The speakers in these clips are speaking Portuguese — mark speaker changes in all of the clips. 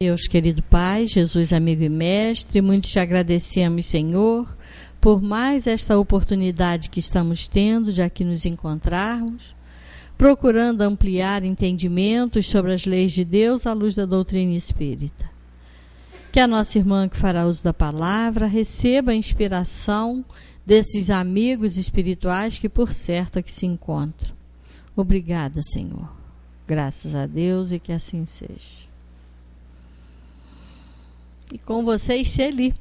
Speaker 1: Deus, querido Pai, Jesus, amigo e mestre, muito te agradecemos, Senhor, por mais esta oportunidade que estamos tendo de aqui nos encontrarmos, procurando ampliar entendimentos sobre as leis de Deus à luz da doutrina espírita. Que a nossa irmã que fará uso da palavra receba a inspiração desses amigos espirituais que por certo aqui se encontram. Obrigada, Senhor. Graças a Deus e que assim seja. E com vocês, Celi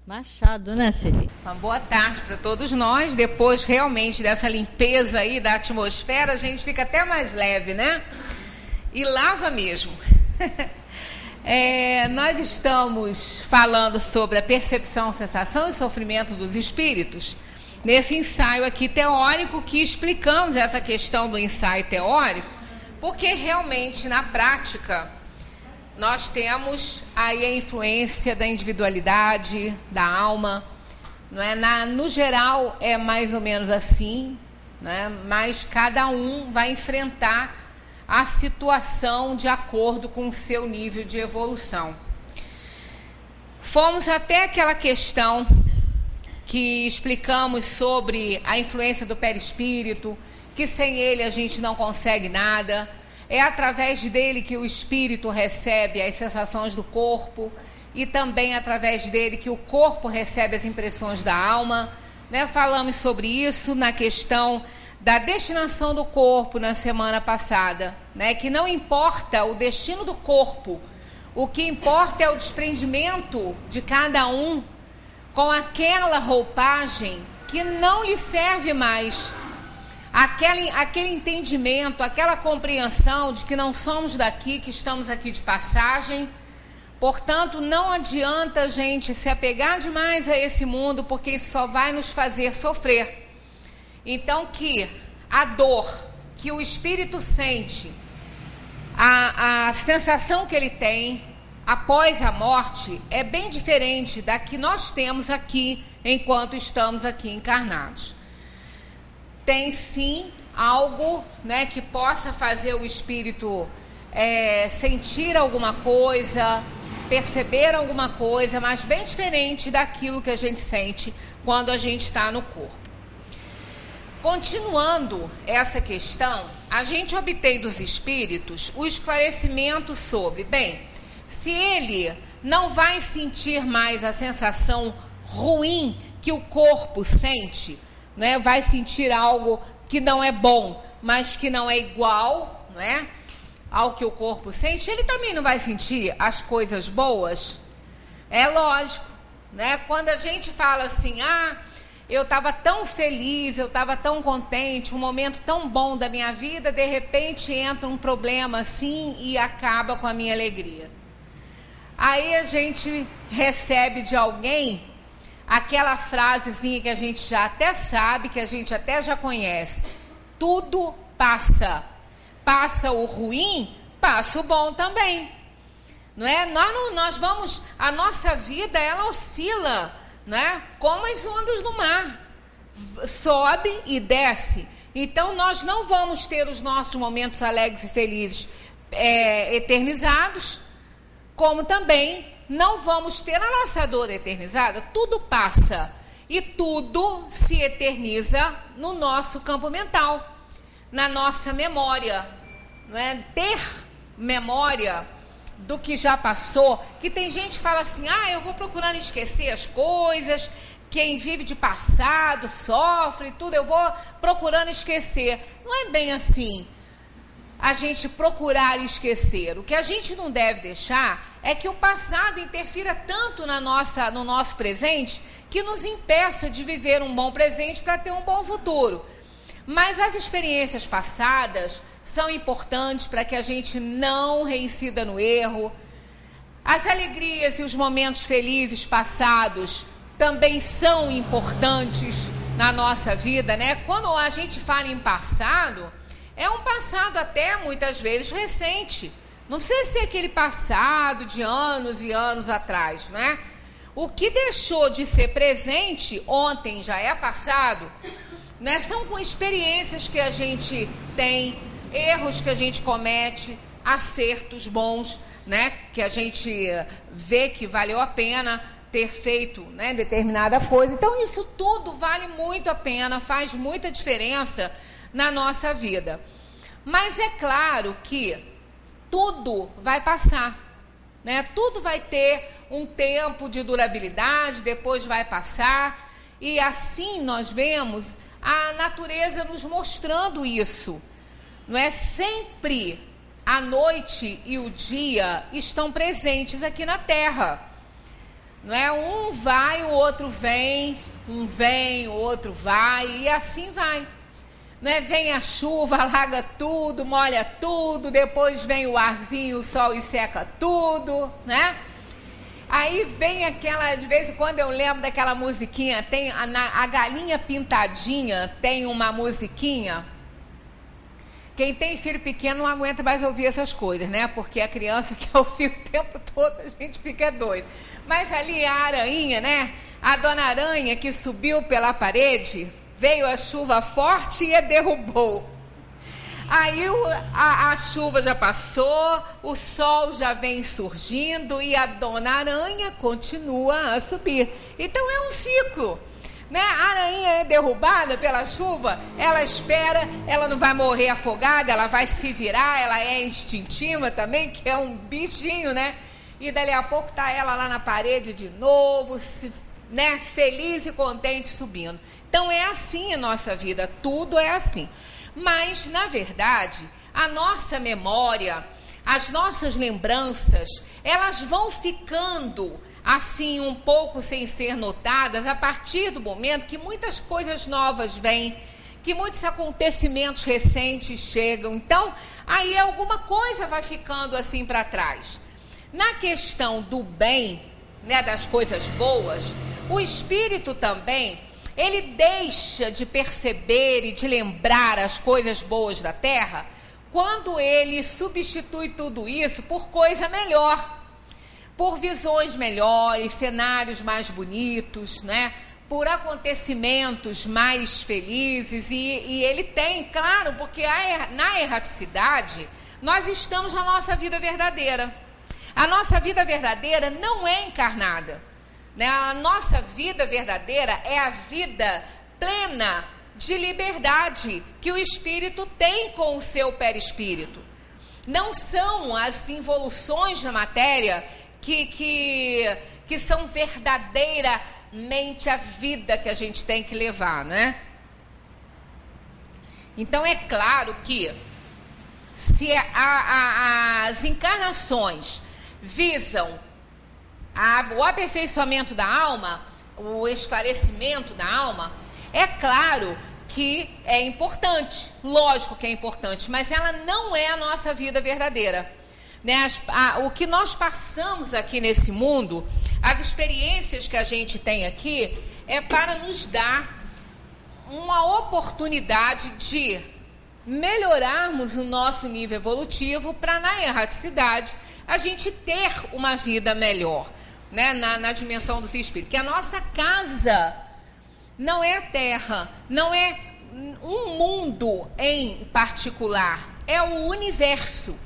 Speaker 1: Machado, né, Celi?
Speaker 2: Uma boa tarde para todos nós. Depois, realmente, dessa limpeza aí da atmosfera, a gente fica até mais leve, né? E lava mesmo. Nós estamos falando sobre a percepção, sensação e sofrimento dos espíritos. Nesse ensaio aqui teórico, que explicamos essa questão do ensaio teórico, porque realmente, na prática, nós temos aí a influência da individualidade, da alma, não é? No geral é mais ou menos assim, né? Mas cada um vai enfrentar a situação de acordo com o seu nível de evolução. Fomos até aquela questão que explicamos sobre a influência do perispírito, que sem ele a gente não consegue nada. É através dele que o espírito recebe as sensações do corpo e também através dele que o corpo recebe as impressões da alma, né? Falamos sobre isso na questão da destinação do corpo na semana passada, né? Que não importa o destino do corpo, o que importa é o desprendimento de cada um com aquela roupagem que não lhe serve mais. Aquele entendimento, aquela compreensão de que não somos daqui, que estamos aqui de passagem. Portanto, não adianta a gente se apegar demais a esse mundo, porque isso só vai nos fazer sofrer. Então, que a dor que o espírito sente, a sensação que ele tem após a morte, é bem diferente da que nós temos aqui, enquanto estamos aqui encarnados. Tem sim algo, né, que possa fazer o espírito sentir alguma coisa, perceber alguma coisa, mas bem diferente daquilo que a gente sente quando a gente está no corpo. Continuando essa questão, a gente obtém dos espíritos o esclarecimento sobre, bem, se ele não vai sentir mais a sensação ruim que o corpo sente, né, vai sentir algo que não é bom, mas que não é igual, né, ao que o corpo sente, ele também não vai sentir as coisas boas? É lógico, né? Quando a gente fala assim, eu estava tão feliz, eu estava tão contente, um momento tão bom da minha vida, de repente entra um problema assim e acaba com a minha alegria. Aí a gente recebe de alguém aquela frasezinha que a gente já até sabe, que a gente até já conhece. Tudo passa. Passa o ruim, passa o bom também. Não é? Nós vamos... A nossa vida, ela oscila, não é? Como as ondas do mar. Sobe e desce. Então, nós não vamos ter os nossos momentos alegres e felizes eternizados, como também não vamos ter a nossa dor eternizada. Tudo passa e tudo se eterniza no nosso campo mental, na nossa memória, não é? Ter memória do que já passou, que tem gente que fala assim, eu vou procurando esquecer as coisas, quem vive de passado sofre, tudo, eu vou procurando esquecer. Não é bem assim a gente procurar esquecer. O que a gente não deve deixar é que o passado interfira tanto no nosso presente que nos impeça de viver um bom presente para ter um bom futuro. Mas as experiências passadas são importantes para que a gente não reincida no erro. As alegrias e os momentos felizes passados também são importantes na nossa vida, né? Quando a gente fala em passado, é um passado até muitas vezes recente. Não precisa ser aquele passado de anos e anos atrás, né? O que deixou de ser presente ontem já é passado, né? São experiências que a gente tem, erros que a gente comete, acertos bons. né, que a gente vê que valeu a pena ter feito, né, determinada coisa. Então, isso tudo vale muito a pena, faz muita diferença na nossa vida. Mas é claro que tudo vai passar, né? Tudo vai ter um tempo de durabilidade, depois vai passar. E assim nós vemos a natureza nos mostrando isso. Não é? Sempre a noite e o dia estão presentes aqui na Terra. Não é? Um vai, o outro vem, um vem, o outro vai, e assim vai. Não é? Vem a chuva, alaga tudo, molha tudo, depois vem o arzinho, o sol e seca tudo, né? Aí vem aquela, de vez em quando eu lembro daquela musiquinha, tem a Galinha Pintadinha, tem uma musiquinha. Quem tem filho pequeno não aguenta mais ouvir essas coisas, né? Porque a criança quer ouvir o tempo todo, a gente fica doido. Mas ali a aranha, né? A dona Aranha que subiu pela parede, veio a chuva forte e a derrubou. Aí a chuva já passou, o sol já vem surgindo e a dona Aranha continua a subir. Então é um ciclo. Né? A aranha é derrubada pela chuva, ela espera, ela não vai morrer afogada, ela vai se virar, ela é instintiva também, que é um bichinho, né? E dali a pouco tá ela lá na parede de novo, né? Feliz e contente subindo. Então é assim a nossa vida, tudo é assim. Mas, na verdade, a nossa memória, as nossas lembranças, elas vão ficando assim um pouco sem ser notadas a partir do momento que muitas coisas novas vêm, que muitos acontecimentos recentes chegam. Então, aí alguma coisa vai ficando assim para trás. Na questão do bem, né, das coisas boas, o espírito também, ele deixa de perceber e de lembrar as coisas boas da terra quando ele substitui tudo isso por coisa melhor, por visões melhores, cenários mais bonitos, né? Por acontecimentos mais felizes. E ele tem, claro, porque na erraticidade nós estamos na nossa vida verdadeira. A nossa vida verdadeira não é encarnada. Né? A nossa vida verdadeira é a vida plena de liberdade que o espírito tem com o seu perispírito. Não são as involuções da matéria que são verdadeiramente a vida que a gente tem que levar, né? Então é claro que se as encarnações visam o aperfeiçoamento da alma, o esclarecimento da alma, é claro que é importante, lógico que é importante, mas ela não é a nossa vida verdadeira. Né? O que nós passamos aqui nesse mundo, as experiências que a gente tem aqui, é para nos dar uma oportunidade de melhorarmos o nosso nível evolutivo para, na erraticidade, a gente ter uma vida melhor, né? na dimensão dos espíritos. Que a nossa casa não é a Terra, não é um mundo em particular, é o universo.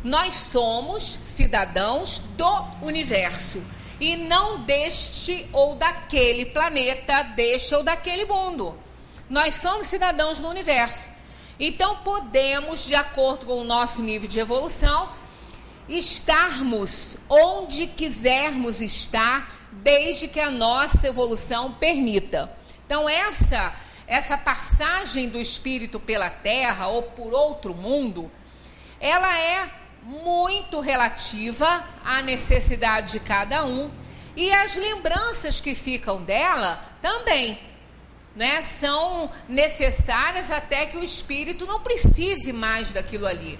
Speaker 2: Nós somos cidadãos do universo e não deste ou daquele planeta, deste ou daquele mundo. Nós somos cidadãos do universo. Então podemos, de acordo com o nosso nível de evolução, estarmos onde quisermos estar, desde que a nossa evolução permita. Então essa passagem do espírito pela Terra ou por outro mundo, ela é muito relativa à necessidade de cada um, e as lembranças que ficam dela também, né, são necessárias até que o espírito não precise mais daquilo ali.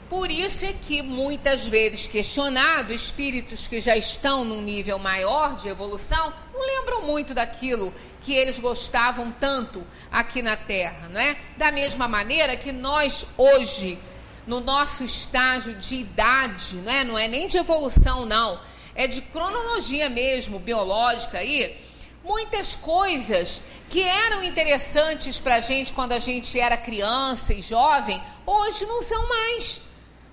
Speaker 2: Por isso é que muitas vezes questionado, espíritos que já estão num nível maior de evolução não lembram muito daquilo que eles gostavam tanto aqui na Terra, não é? Da mesma maneira que nós hoje, no nosso estágio de idade, não é nem de evolução não, é de cronologia mesmo, biológica aí, muitas coisas que eram interessantes para a gente quando a gente era criança e jovem, hoje não são mais.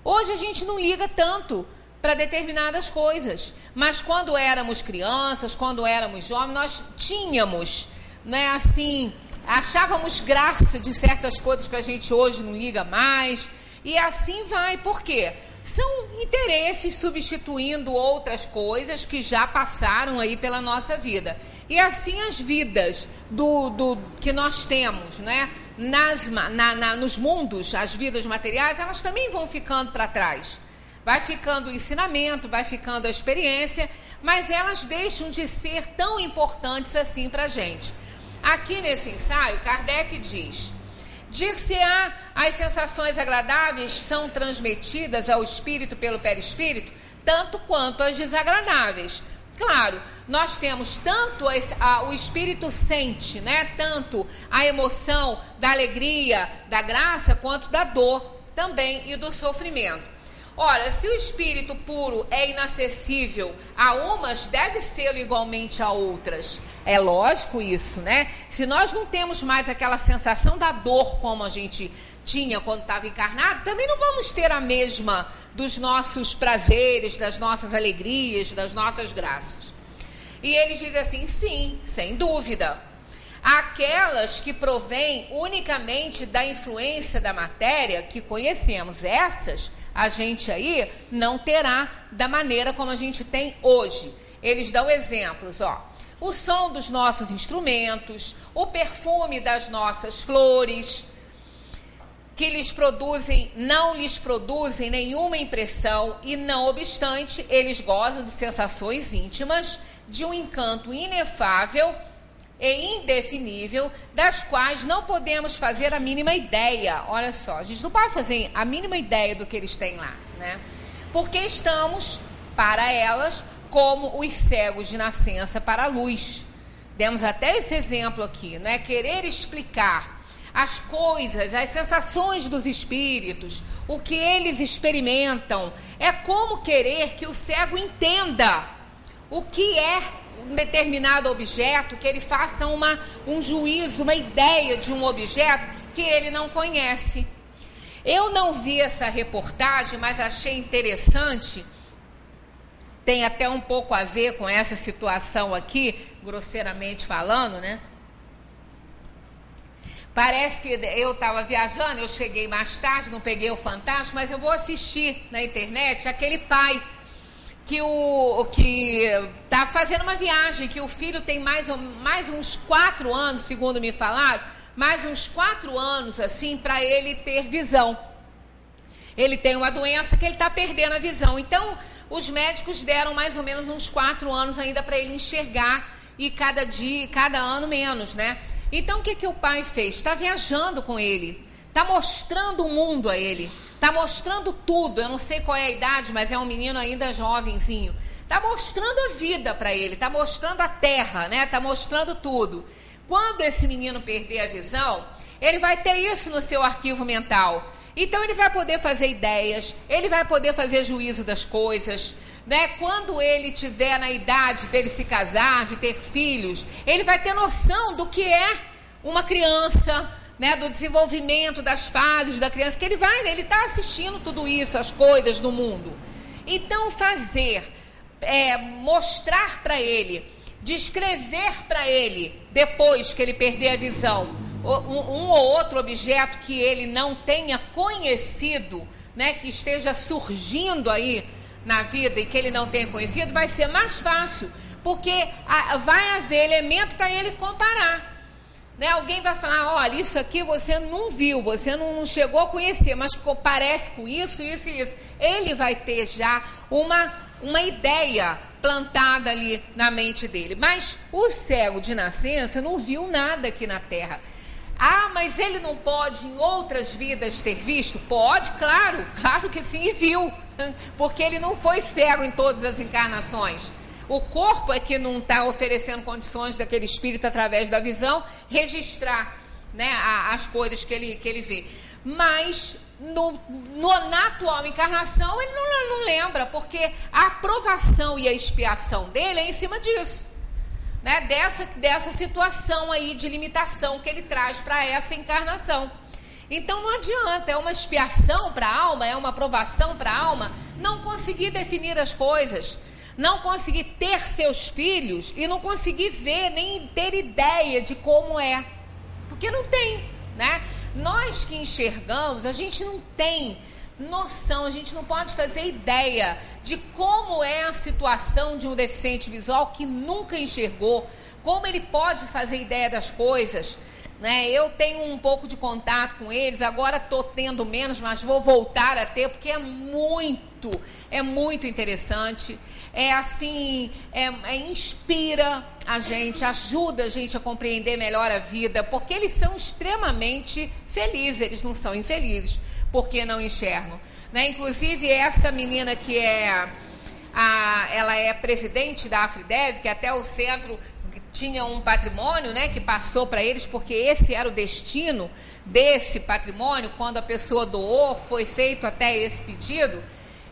Speaker 2: Hoje a gente não liga tanto para determinadas coisas. Mas quando éramos crianças, quando éramos jovens, nós tínhamos, né, assim, achávamos graça de certas coisas que a gente hoje não liga mais. E assim vai. Por quê? São interesses substituindo outras coisas que já passaram aí pela nossa vida. E assim as vidas que nós temos, né? Nos mundos, as vidas materiais, elas também vão ficando para trás. Vai ficando o ensinamento, vai ficando a experiência, mas elas deixam de ser tão importantes assim para a gente. Aqui nesse ensaio, Kardec diz: dir-se-á, as sensações agradáveis são transmitidas ao espírito pelo perispírito, tanto quanto as desagradáveis. Claro, nós temos tanto o espírito sente, né? Tanto a emoção da alegria, da graça, quanto da dor também e do sofrimento. Ora, se o espírito puro é inacessível a umas, deve ser igualmente a outras. É lógico isso, né? Se nós não temos mais aquela sensação da dor como a gente tinha quando estava encarnado, também não vamos ter a mesma dos nossos prazeres, das nossas alegrias, das nossas graças. E eles dizem assim: sim, sem dúvida. Aquelas que provêm unicamente da influência da matéria que conhecemos, essas a gente aí não terá da maneira como a gente tem hoje. Eles dão exemplos, ó. O som dos nossos instrumentos, o perfume das nossas flores, que não lhes produzem nenhuma impressão e, não obstante, eles gozam de sensações íntimas, de um encanto inefável e indefinível, das quais não podemos fazer a mínima ideia. Olha só, a gente não pode fazer a mínima ideia do que eles têm lá, né? Porque estamos, para elas, como os cegos de nascença para a luz. Demos até esse exemplo aqui, não é? Querer explicar as coisas, as sensações dos espíritos, o que eles experimentam, é como querer que o cego entenda o que é um determinado objeto, que ele faça um juízo, uma ideia de um objeto que ele não conhece. Eu não vi essa reportagem, mas achei interessante. Tem até um pouco a ver com essa situação aqui, grosseiramente falando, né? Parece que eu estava viajando, eu cheguei mais tarde, não peguei o Fantástico, mas eu vou assistir na internet aquele pai que está fazendo uma viagem, que o filho tem mais uns 4 anos, segundo me falaram, mais uns 4 anos, assim, para ele ter visão. Ele tem uma doença que ele está perdendo a visão. Então, os médicos deram mais ou menos uns 4 anos ainda para ele enxergar, e cada ano menos, né? Então, o que o pai fez? Está viajando com ele, está mostrando o mundo a ele, está mostrando tudo. Eu não sei qual é a idade, mas é um menino ainda jovenzinho. Está mostrando a vida para ele, está mostrando a terra, né? Está mostrando tudo. Quando esse menino perder a visão, ele vai ter isso no seu arquivo mental. Então, ele vai poder fazer ideias, ele vai poder fazer juízo das coisas, né? Quando ele tiver na idade dele se casar, de ter filhos, ele vai ter noção do que é uma criança, né? Do desenvolvimento das fases da criança, que ele está assistindo tudo isso, as coisas do mundo. Então, mostrar para ele, descrever para ele, depois que ele perder a visão, um ou outro objeto que ele não tenha conhecido, né? Que esteja surgindo aí na vida e que ele não tenha conhecido, vai ser mais fácil, porque vai haver elemento para ele comparar, né? Alguém vai falar: olha, isso aqui você não viu, você não chegou a conhecer, mas parece com isso, isso e isso. Ele vai ter já uma ideia plantada ali na mente dele. Mas o cego de nascença não viu nada aqui na Terra. Ah, mas ele não pode em outras vidas ter visto? Pode, claro que sim, e viu, porque ele não foi cego em todas as encarnações. O corpo é que não está oferecendo condições daquele espírito, através da visão, registrar, né, as coisas que ele vê. Mas na atual encarnação ele não lembra, porque a aprovação e a expiação dele é em cima disso, né, dessa situação aí de limitação que ele traz para essa encarnação. Então não adianta, é uma expiação para a alma, é uma provação para a alma não conseguir definir as coisas, não conseguir ter seus filhos e não conseguir ver nem ter ideia de como é, porque não tem, né? Nós que enxergamos, a gente não tem noção, a gente não pode fazer ideia de como é a situação de um deficiente visual que nunca enxergou, como ele pode fazer ideia das coisas, né? Eu tenho um pouco de contato com eles, agora estou tendo menos, mas vou voltar a ter, porque é muito interessante. É assim, inspira a gente, ajuda a gente a compreender melhor a vida, porque eles são extremamente felizes, eles não são infelizes, porque não enxergam, né? Inclusive, essa menina que ela é presidente da Afridev, que até o centro tinha um patrimônio, né, que passou para eles, porque esse era o destino desse patrimônio, quando a pessoa doou, foi feito até esse pedido.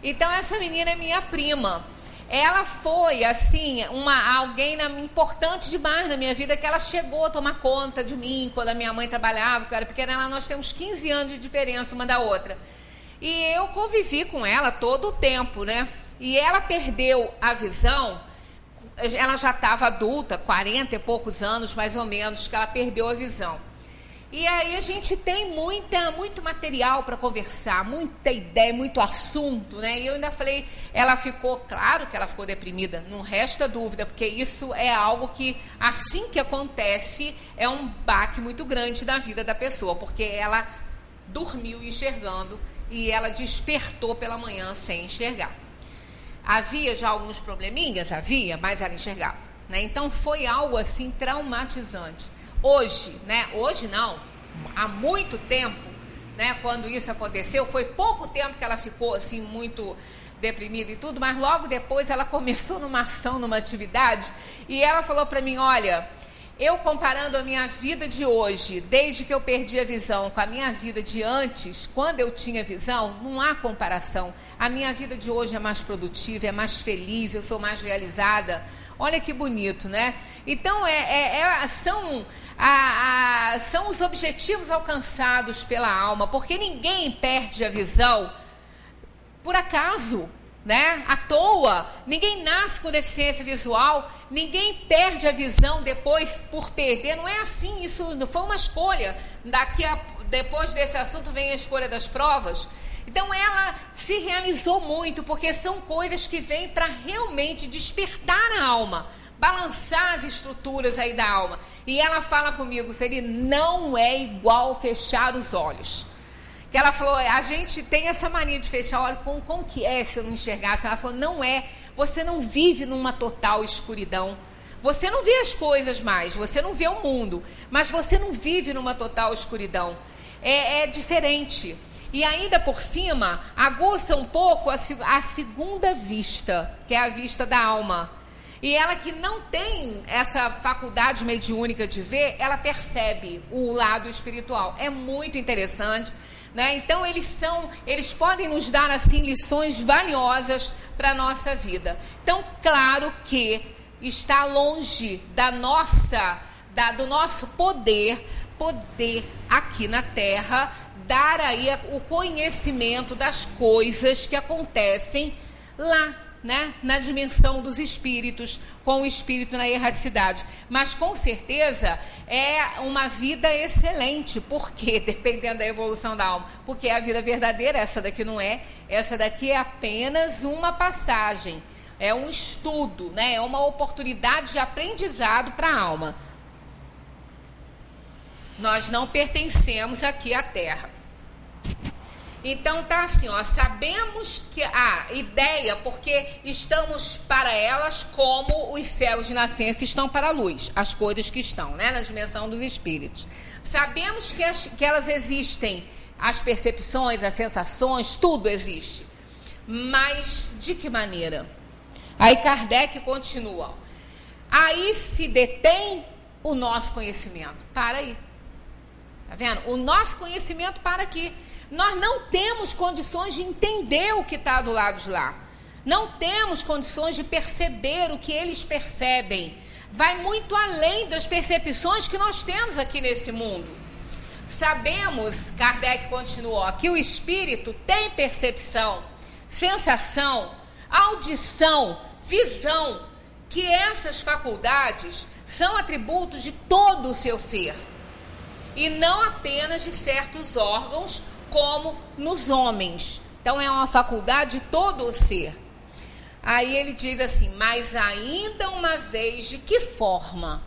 Speaker 2: Então, essa menina é minha prima. Ela foi, assim, alguém importante demais na minha vida, que ela chegou a tomar conta de mim quando a minha mãe trabalhava, que eu era pequena. Nós temos 15 anos de diferença uma da outra. E eu convivi com ela todo o tempo, né? E ela perdeu a visão, ela já estava adulta, 40 e poucos anos, mais ou menos, que ela perdeu a visão. E aí a gente tem muito material para conversar, muita ideia, muito assunto, né? E eu ainda falei, claro que ela ficou deprimida, não resta dúvida, porque isso é algo que, assim que acontece, é um baque muito grande na vida da pessoa, porque ela dormiu enxergando e ela despertou pela manhã sem enxergar. Havia já alguns probleminhas? Havia, mas ela enxergava, né? Então foi algo assim traumatizante. Hoje, né? Hoje não, há muito tempo, né? Quando isso aconteceu, foi pouco tempo que ela ficou assim muito deprimida e tudo, mas logo depois ela começou numa ação, numa atividade, e ela falou para mim, olha, eu comparando a minha vida de hoje, desde que eu perdi a visão, com a minha vida de antes, quando eu tinha visão, não há comparação. A minha vida de hoje é mais produtiva, é mais feliz, eu sou mais realizada. Olha que bonito, né? Então, são os objetivos alcançados pela alma, porque ninguém perde a visão por acaso, né? À toa. Ninguém nasce com deficiência visual, ninguém perde a visão depois por perder. Não é assim, isso foi uma escolha. Depois desse assunto vem a escolha das provas. Então ela se realizou muito, porque são coisas que vêm para realmente despertar a alma, balançar as estruturas aí da alma. E ela fala comigo, Celi, não é igual fechar os olhos. Que ela falou, a gente tem essa mania de fechar o olho, como que é se eu não enxergasse? Ela falou, não é, você não vive numa total escuridão. Você não vê as coisas mais, você não vê o mundo, mas você não vive numa total escuridão. É diferente. E ainda por cima, aguça um pouco a segunda vista, que é a vista da alma. E ela que não tem essa faculdade mediúnica de ver, ela percebe o lado espiritual. É muito interessante, né? Então eles podem nos dar assim lições valiosas para a nossa vida. Então, claro que está longe do nosso poder aqui na Terra, dar aí o conhecimento das coisas que acontecem lá, né, na dimensão dos espíritos, com o espírito na erraticidade. Mas com certeza é uma vida excelente, porque dependendo da evolução da alma, porque é a vida verdadeira, essa daqui não é, essa daqui é apenas uma passagem, é um estudo, né, é uma oportunidade de aprendizado para a alma. Nós não pertencemos aqui à Terra. Então tá assim, ó, sabemos que a ideia, porque estamos para elas como os céus de nascença estão para a luz, as coisas que estão, né, na dimensão dos espíritos. Sabemos que elas existem, as percepções, as sensações, tudo existe. Mas de que maneira? Aí Kardec continua. Aí se detém o nosso conhecimento. Para aí. Tá vendo? O nosso conhecimento para aqui. Nós não temos condições de entender o que está do lado de lá. Não temos condições de perceber o que eles percebem. Vai muito além das percepções que nós temos aqui nesse mundo. Sabemos, Kardec continuou, que o espírito tem percepção, sensação, audição, visão, que essas faculdades são atributos de todo o seu ser, e não apenas de certos órgãos, como nos homens. Então é uma faculdade de todo o ser. Aí ele diz assim, mas ainda uma vez, de que forma?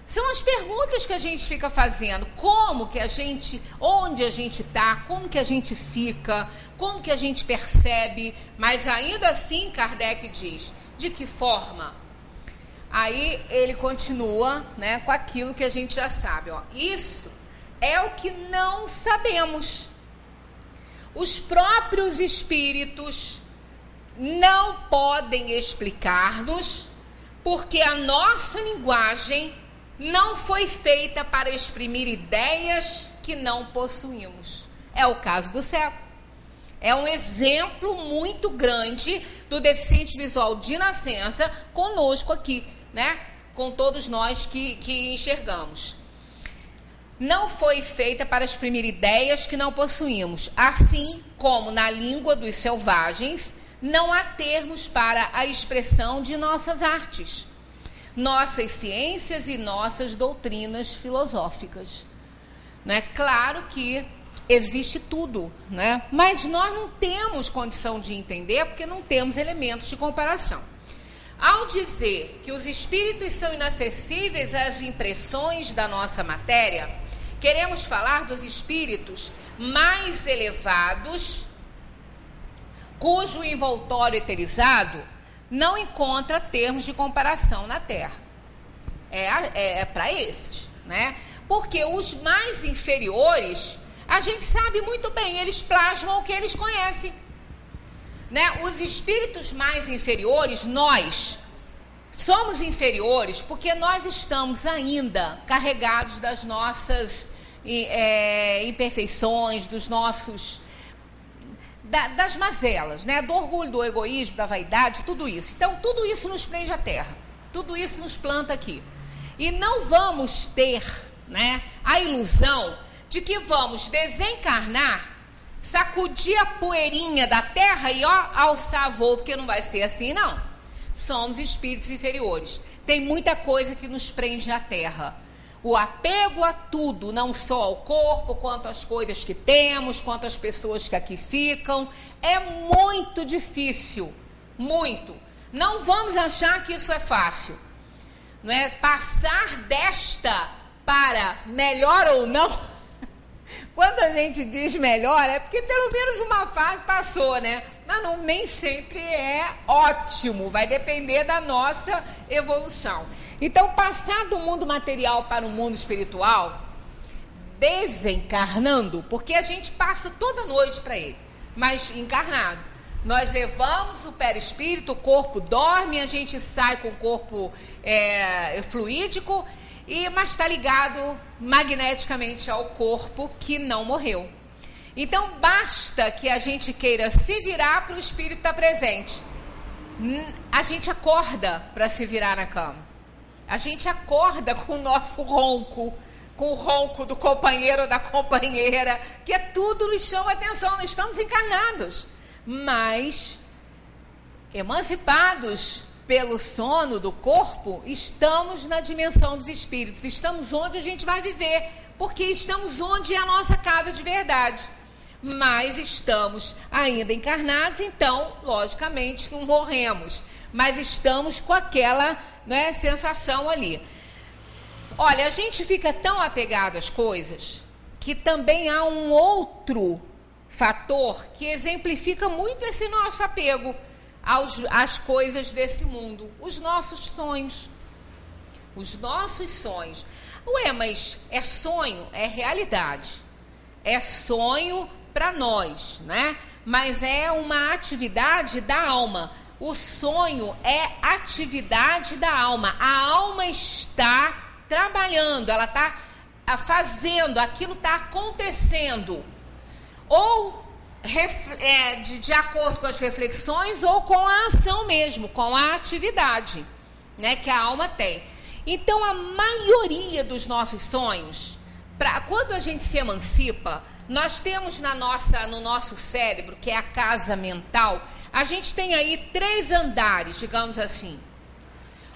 Speaker 2: São as perguntas que a gente fica fazendo. Como que a gente, onde a gente está, como que a gente fica, como que a gente percebe, mas ainda assim Kardec diz, de que forma? Aí ele continua, né, com aquilo que a gente já sabe. Ó. Isso é o que não sabemos. Os próprios espíritos não podem explicar-nos, porque a nossa linguagem não foi feita para exprimir ideias que não possuímos. É o caso do cego. É um exemplo muito grande do deficiente visual de nascença conosco aqui, né? Com todos nós que enxergamos. Não foi feita para exprimir ideias que não possuímos, assim como na língua dos selvagens não há termos para a expressão de nossas artes, nossas ciências e nossas doutrinas filosóficas. Né? Claro que existe tudo, né? Mas nós não temos condição de entender porque não temos elementos de comparação. Ao dizer que os espíritos são inacessíveis às impressões da nossa matéria, queremos falar dos espíritos mais elevados, cujo envoltório eterizado não encontra termos de comparação na Terra. É para esses, né? Porque os mais inferiores, a gente sabe muito bem, eles plasmam o que eles conhecem. Né? Os espíritos mais inferiores, nós somos inferiores porque nós estamos ainda carregados das nossas imperfeições, dos nossos... das mazelas, né? Do orgulho, do egoísmo, da vaidade, tudo isso. Então, tudo isso nos prende à terra. Tudo isso nos planta aqui. E não vamos ter, né, a ilusão de que vamos desencarnar, sacudir a poeirinha da terra e, ó, alçar voo, porque não vai ser assim, não. Somos espíritos inferiores. Tem muita coisa que nos prende à terra. O apego a tudo, não só ao corpo, quanto às coisas que temos, quanto às pessoas que aqui ficam, é muito difícil, muito. Não vamos achar que isso é fácil. Não é? Passar desta para melhor ou não, quando a gente diz melhor, é porque pelo menos uma fase passou, né? Mas não, nem sempre é ótimo, vai depender da nossa evolução. Então, passar do mundo material para o mundo espiritual, desencarnando, porque a gente passa toda noite para ele, mas encarnado. Nós levamos o perispírito, o corpo dorme, a gente sai com o corpo fluídico, mas está ligado magneticamente ao corpo que não morreu. Então, basta que a gente queira se virar para o espírito estar presente. A gente acorda para se virar na cama. A gente acorda com o nosso ronco, com o ronco do companheiro ou da companheira, que tudo nos chama atenção. Nós estamos encarnados, mas emancipados pelo sono do corpo, estamos na dimensão dos espíritos. Estamos onde a gente vai viver, porque estamos onde é a nossa casa de verdade. Mas estamos ainda encarnados, então, logicamente, não morremos. Mas estamos com aquela, né, sensação ali. Olha, a gente fica tão apegado às coisas que também há um outro fator que exemplifica muito esse nosso apego às coisas desse mundo. Os nossos sonhos. Os nossos sonhos. Ué, mas é sonho? É realidade. É sonho para nós, né? Mas é uma atividade da alma. O sonho é atividade da alma. A alma está trabalhando, ela está fazendo, aquilo está acontecendo. Ou de acordo com as reflexões, ou com a ação mesmo, com a atividade, né, que a alma tem. Então, a maioria dos nossos sonhos quando a gente se emancipa, nós temos no nosso cérebro, que é a casa mental, a gente tem aí 3 andares, digamos assim.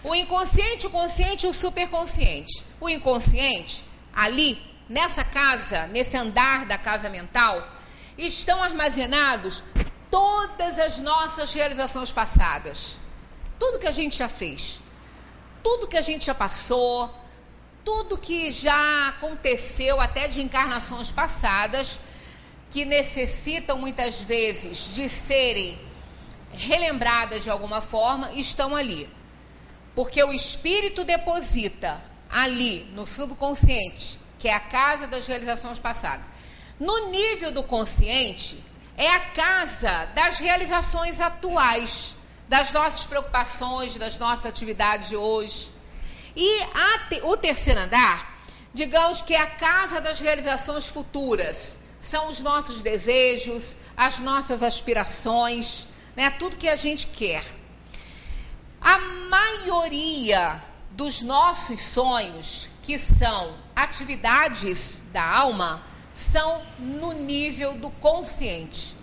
Speaker 2: O inconsciente, o consciente e o superconsciente. O inconsciente, ali, nessa casa, nesse andar da casa mental, estão armazenados todas as nossas realizações passadas. Tudo que a gente já fez, tudo que a gente já passou, tudo que já aconteceu até de encarnações passadas, que necessitam muitas vezes de serem relembradas de alguma forma, estão ali. Porque o espírito deposita ali no subconsciente, que é a casa das realizações passadas. No nível do consciente, é a casa das realizações atuais, das nossas preocupações, das nossas atividades de hoje. E o terceiro andar, digamos que é a casa das realizações futuras. São os nossos desejos, as nossas aspirações, né? Tudo que a gente quer. A maioria dos nossos sonhos, que são atividades da alma, são no nível do consciente.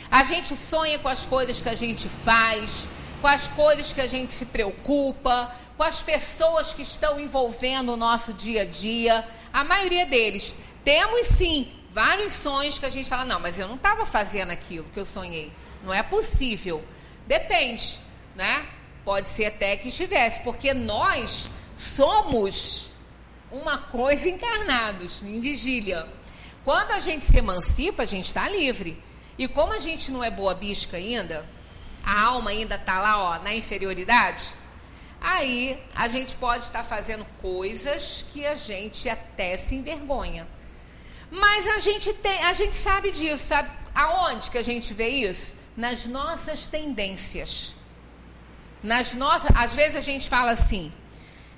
Speaker 2: A gente sonha com as coisas que a gente faz, com as coisas que a gente se preocupa, com as pessoas que estão envolvendo o nosso dia a dia. A maioria deles. Temos sim vários sonhos que a gente fala, não, mas eu não estava fazendo aquilo que eu sonhei. Não é possível. Depende, né? Pode ser até que estivesse, porque nós somos uma coisa encarnados, em vigília. Quando a gente se emancipa, a gente está livre. E como a gente não é boa bisca ainda, a alma ainda está lá, ó, na inferioridade, aí a gente pode estar fazendo coisas que a gente até se envergonha. Mas a gente sabe disso, sabe aonde que a gente vê isso? Nas nossas tendências. Às vezes a gente fala assim,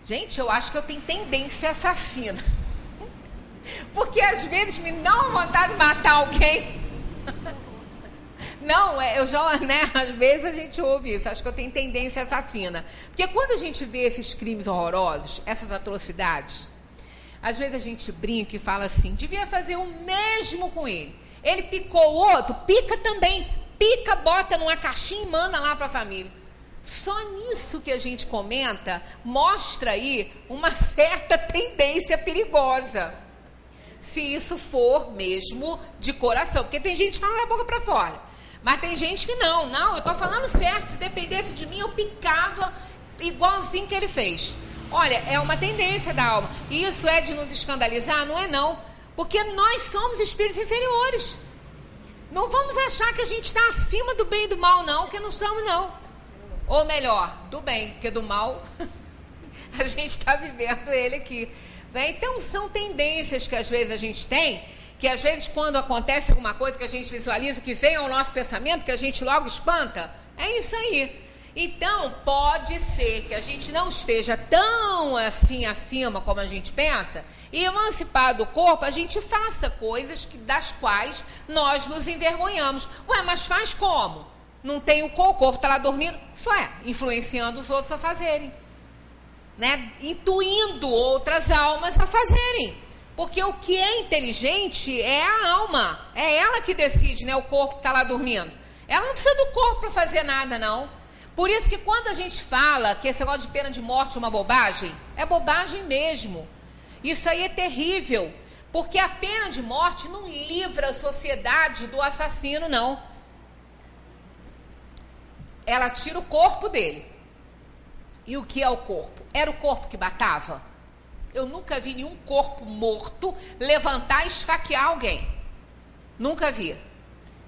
Speaker 2: gente, eu acho que eu tenho tendência assassina. Porque às vezes me dá uma vontade de matar alguém. Não, às vezes a gente ouve isso, acho que eu tenho tendência assassina. Porque quando a gente vê esses crimes horrorosos, essas atrocidades, às vezes a gente brinca e fala assim, devia fazer o mesmo com ele. Ele picou o outro, pica também. Pica, bota numa caixinha e manda lá para a família. Só nisso que a gente comenta, mostra aí uma certa tendência perigosa. Se isso for mesmo de coração. Porque tem gente que fala da boca para fora. Mas tem gente que não, eu estou falando certo, se dependesse de mim eu picava igualzinho que ele fez. Olha, é uma tendência da alma. E isso é de nos escandalizar? Não é não, porque nós somos espíritos inferiores. Não vamos achar que a gente está acima do bem e do mal não, porque não somos não. Ou melhor, do bem, porque do mal a gente está vivendo ele aqui, né? Então são tendências que às vezes a gente tem, que às vezes quando acontece alguma coisa que a gente visualiza, que vem ao nosso pensamento, que a gente logo espanta, é isso aí. Então pode ser que a gente não esteja tão assim acima como a gente pensa, e emancipado do corpo, a gente faça coisas das quais nós nos envergonhamos. Ué, mas faz como? Não tem o corpo está lá dormindo, influenciando os outros a fazerem, né? Intuindo outras almas a fazerem. Porque o que é inteligente é a alma, é ela que decide, né? O corpo está lá dormindo. Ela não precisa do corpo para fazer nada, não. Por isso que quando a gente fala que esse negócio de pena de morte é uma bobagem, é bobagem mesmo. Isso aí é terrível, porque a pena de morte não livra a sociedade do assassino, não. Ela tira o corpo dele. E o que é o corpo? Era o corpo que matava? Eu nunca vi nenhum corpo morto levantar e esfaquear alguém. Nunca vi.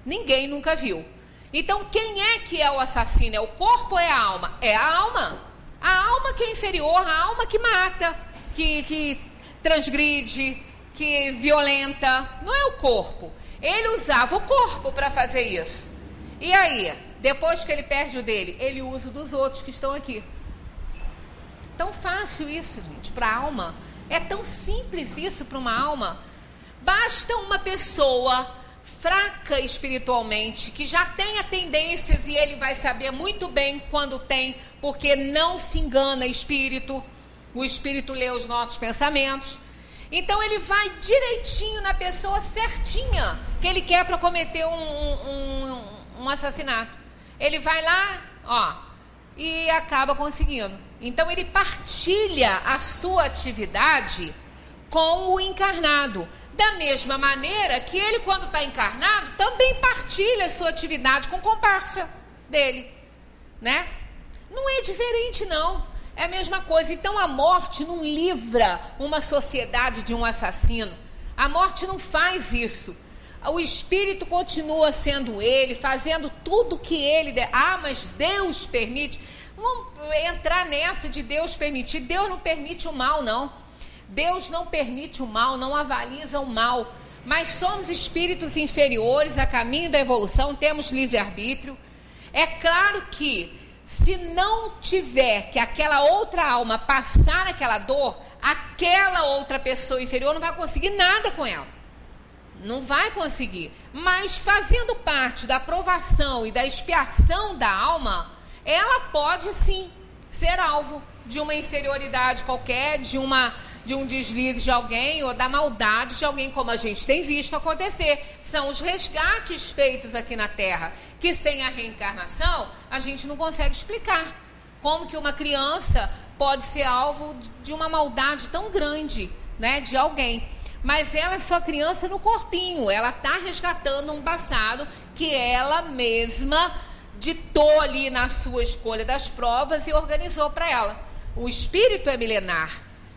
Speaker 2: Ninguém nunca viu. Então, quem é que é o assassino? É o corpo ou é a alma? É a alma. A alma que é inferior, a alma que mata, que transgride, que violenta. Não é o corpo. Ele usava o corpo para fazer isso. E aí? Depois que ele perde o dele, ele usa o dos outros que estão aqui. Tão fácil isso, gente, para a alma. É tão simples isso para uma alma. Basta uma pessoa fraca espiritualmente, que já tenha tendências, e ele vai saber muito bem quando tem, porque não se engana espírito. O espírito lê os nossos pensamentos. Então ele vai direitinho na pessoa certinha que ele quer para cometer um assassinato. Ele vai lá, ó, e acaba conseguindo. Então ele partilha a sua atividade com o encarnado. Da mesma maneira que ele, quando está encarnado, também partilha a sua atividade com o comparsa dele, né? Não é diferente, não. É a mesma coisa. Então a morte não livra uma sociedade de um assassino. A morte não faz isso. O espírito continua sendo ele, fazendo tudo que ele der. Ah, mas Deus permite. Vamos entrar nessa de Deus permitir. Deus não permite o mal, não. Deus não permite o mal, não avaliza o mal. Mas somos espíritos inferiores a caminho da evolução, temos livre-arbítrio. É claro que se não tiver que aquela outra alma passar aquela dor, aquela outra pessoa inferior não vai conseguir nada com ela. Não vai conseguir. Mas fazendo parte da provação e da expiação da alma, ela pode sim ser alvo de uma inferioridade qualquer, de um deslize de alguém ou da maldade de alguém, como a gente tem visto acontecer. São os resgates feitos aqui na Terra, que sem a reencarnação a gente não consegue explicar. Como que uma criança pode ser alvo de uma maldade tão grande, né, de alguém. Mas ela é só criança no corpinho, ela está resgatando um passado que ela mesma ditou ali na sua escolha das provas e organizou para ela. O espírito é milenar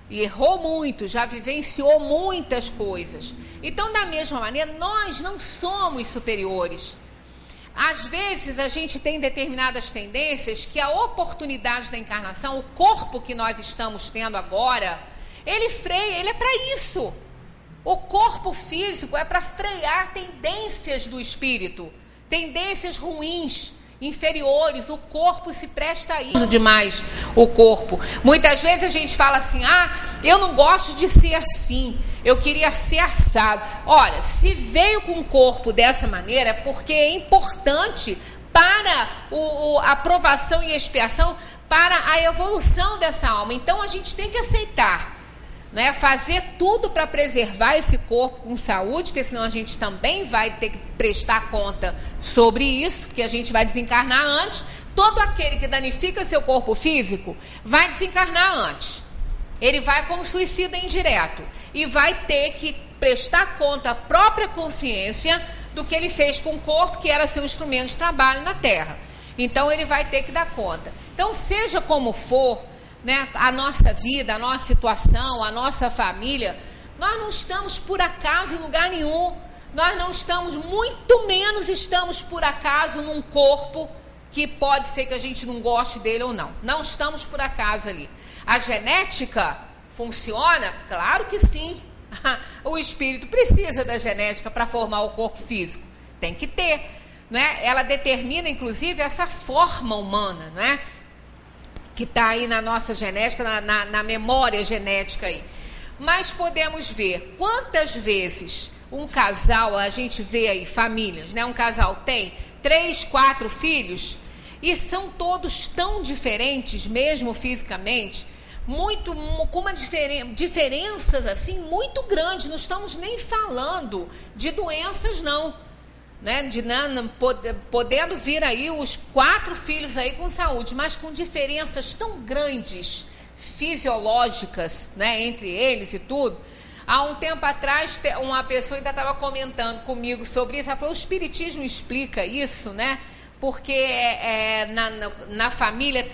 Speaker 2: e errou muito, já vivenciou muitas coisas. Então, da mesma maneira, nós não somos superiores. Às vezes a gente tem determinadas tendências que a oportunidade da encarnação, o corpo que nós estamos tendo agora, ele freia, ele é para isso. O corpo físico é para frear tendências do espírito, tendências ruins, inferiores. O corpo se presta a isso demais, o corpo. Muitas vezes a gente fala assim, eu não gosto de ser assim, eu queria ser assado. Olha, se veio com o corpo dessa maneira, é porque é importante para a aprovação e expiação, para a evolução dessa alma. Então a gente tem que aceitar, né, fazer tudo para preservar esse corpo com saúde, porque senão a gente também vai ter que prestar conta sobre isso, porque a gente vai desencarnar antes. Todo aquele que danifica seu corpo físico vai desencarnar antes. Ele vai como suicida indireto e vai ter que prestar conta à própria consciência do que ele fez com o corpo, que era seu instrumento de trabalho na Terra. Então ele vai ter que dar conta. Então, seja como for, né, a nossa vida, a nossa situação, a nossa família, nós não estamos por acaso em lugar nenhum. Nós não estamos, muito menos estamos por acaso num corpo que pode ser que a gente não goste dele ou não. Não estamos por acaso ali. A genética funciona? Claro que sim. O espírito precisa da genética para formar o corpo físico. Tem que ter, né? Ela determina, inclusive, essa forma humana, né, que está aí na nossa genética, na memória genética aí. Mas podemos ver quantas vezes um casal, a gente vê aí famílias, né? Um casal tem 3, 4 filhos e são todos tão diferentes, mesmo fisicamente, com uma diferenças assim muito grandes. Não estamos nem falando de doenças, não, né? Podendo vir aí os 4 filhos aí com saúde, mas com diferenças tão grandes fisiológicas, né, entre eles e tudo. Há um tempo atrás, uma pessoa ainda estava comentando comigo sobre isso. Ela falou: o espiritismo explica isso, né? Porque na família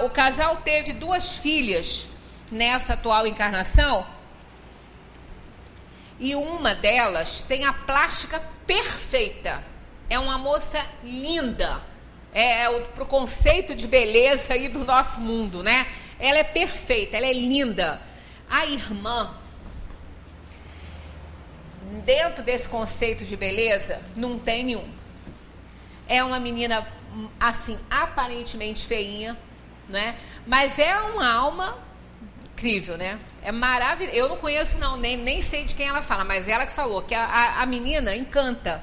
Speaker 2: o casal teve 2 filhas nessa atual encarnação, e uma delas tem a plástica perfeita. É uma moça linda. Pro conceito de beleza aí do nosso mundo, né? Ela é perfeita, ela é linda. A irmã, dentro desse conceito de beleza, não tem nenhum. É uma menina, assim, aparentemente feinha, né? Mas é uma alma incrível, né? É maravilhoso. Eu não conheço, não, nem sei de quem ela fala, mas ela que falou que a menina encanta